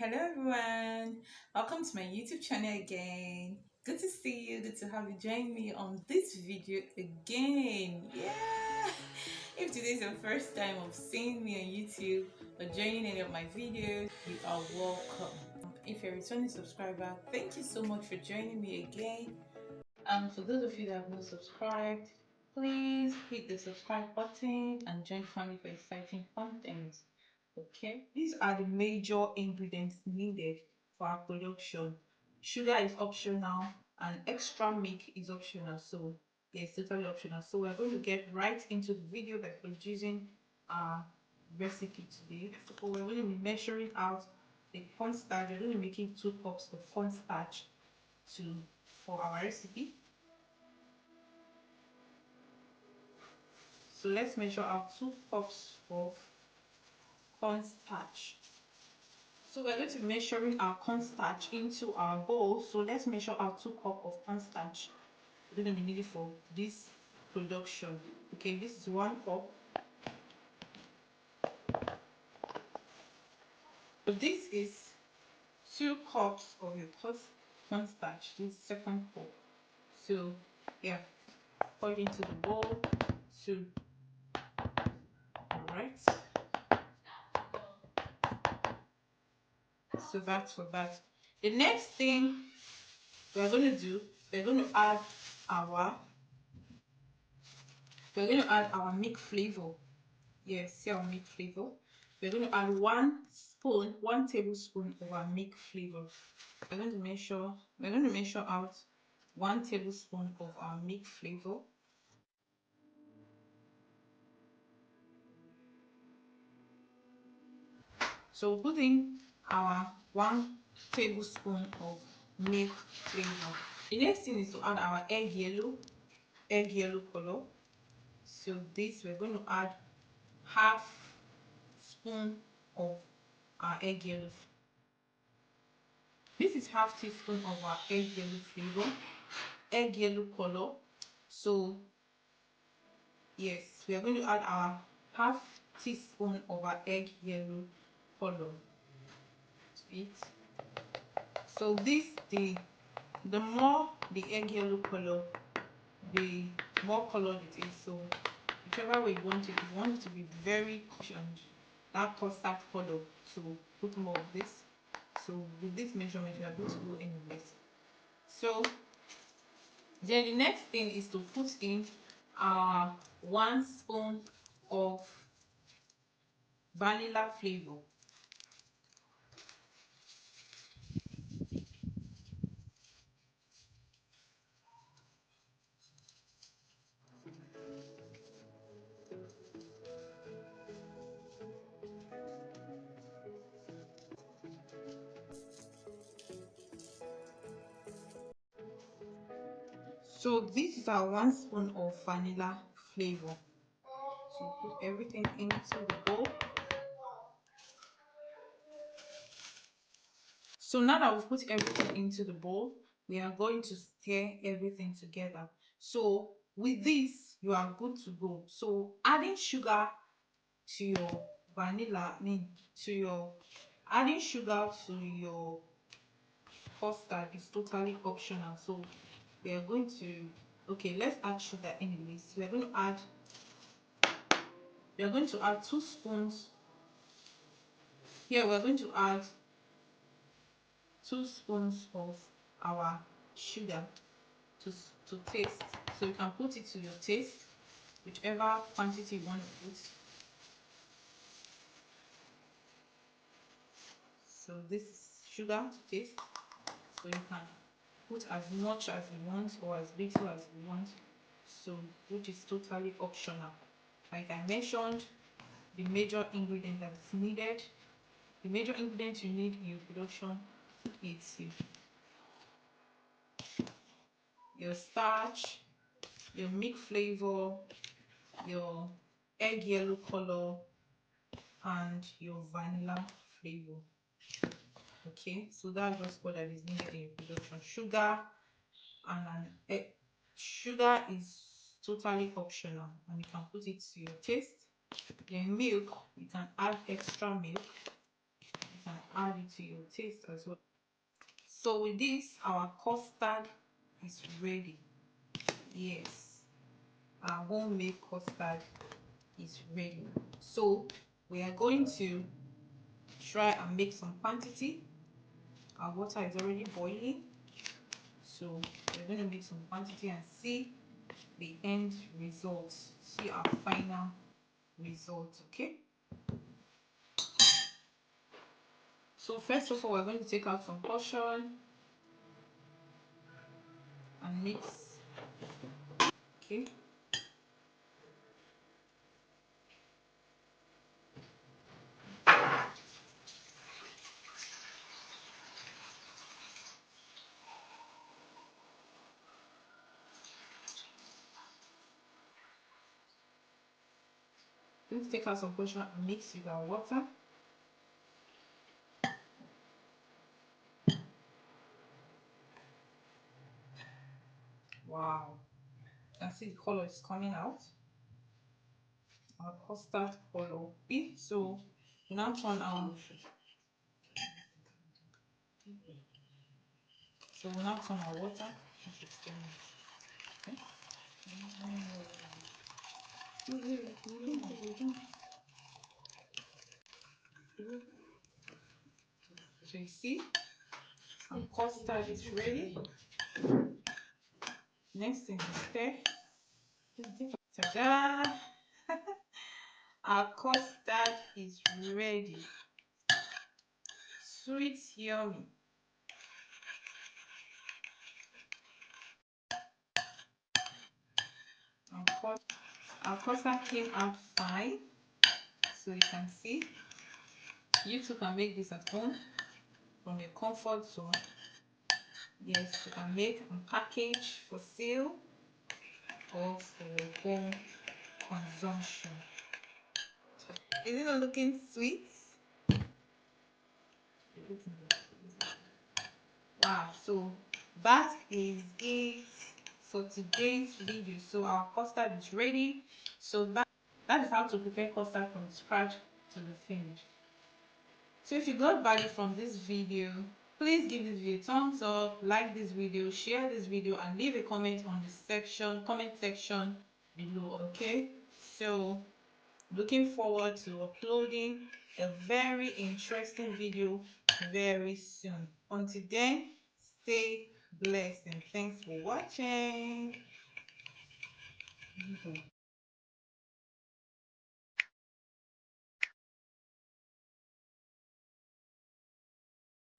Hello everyone, welcome to my YouTube channel again. Good to see you, good to have you join me on this video again. Yeah, if today is your first time of seeing me on YouTube or joining any of my videos, you are welcome. If you're a returning subscriber, thank you so much for joining me again. For those of you that have not subscribed, please hit the subscribe button and join family for exciting content. Okay, these are the major ingredients needed for our production. Sugar is optional and extra milk is optional. So yeah, it's totally optional. So we're going to get right into the video by producing our recipe today. So we're going to be measuring out the cornstarch. We're going to be making 2 cups of cornstarch to for our recipe. So let's measure out 2 cups of cornstarch. So we're going to be measuring our cornstarch into our bowl. So let's measure our 2 cups of cornstarch. We're going to be needed for this production. Okay, this is 1 cup. So this is 2 cups of your cornstarch. This is second cup. So yeah, pour it into the bowl. Alright. So that's for that. The next thing we're going to do, we're going to add our milk flavor. Yes, see our milk flavor. We're going to add 1 tablespoon of our milk flavor. We're going to measure out 1 tablespoon of our milk flavor. So put in our 1 tablespoon of milk flavor. The next thing is to add our egg yellow color. So this we're going to add half spoon of our egg yellow. This is half teaspoon of our egg yellow flavor, egg yellow color. So yes, we are going to add our half teaspoon of our egg yellow color to it. So the more the egg yellow color, the more colored it is. So whichever way you want it to be very cushioned, that custard color. So put more of this. So with this measurement we are going to go anyways. So then the next thing is to put in our 1 spoon of vanilla flavor. So this is our 1 spoon of vanilla flavor. So put everything into the bowl. So now that we've put everything into the bowl, we are going to stir everything together. So with this, you are good to go. So adding sugar to your vanilla, adding sugar to your custard is totally optional. So we are going to, okay, let's add sugar anyways. We are going to add 2 spoons. Here we're going to add 2 spoons of our sugar to taste. So you can put it to your taste, whichever quantity you want to put. So this is sugar to taste. So you can put as much as you want or as little as you want. So which is totally optional. Like I mentioned, the major ingredient that is needed, the major ingredients you need in your production is your starch, your milk flavor, your egg yellow color, and your vanilla flavor. Okay, so that's just what that is needed in your production. Sugar and sugar is totally optional and you can put it to your taste. Then milk, you can add extra milk can add it to your taste as well. So with this, our custard is ready. Yes, our homemade custard is ready. So we are going to try and make some quantity. Our water is already boiling, so we're going to make some quantity and see the end result, see our final result. Okay, so first of all, we're going to take out some portion and mix. Okay, let's take out some portion and mix with our water. Wow, you can see the color is coming out. Our custard color. So we now turn our water. Okay. So you see, our custard is ready. Next thing is stir. Ta-da! Our custard is ready. Sweet, yummy. Our custard came out fine. So you can see, you too can make this at home from your comfort zone. Yes, you can make and package for sale or for home consumption. Is it not looking sweet? Wow, so that is it for today's video. So our custard is ready. So that is how to prepare custard from scratch to the finish. So if you got value from this video, please give this video a thumbs up, like this video, share this video, and leave a comment on the comment section below. Okay, so looking forward to uploading a very interesting video very soon. Until then, stay blessed and thanks for watching.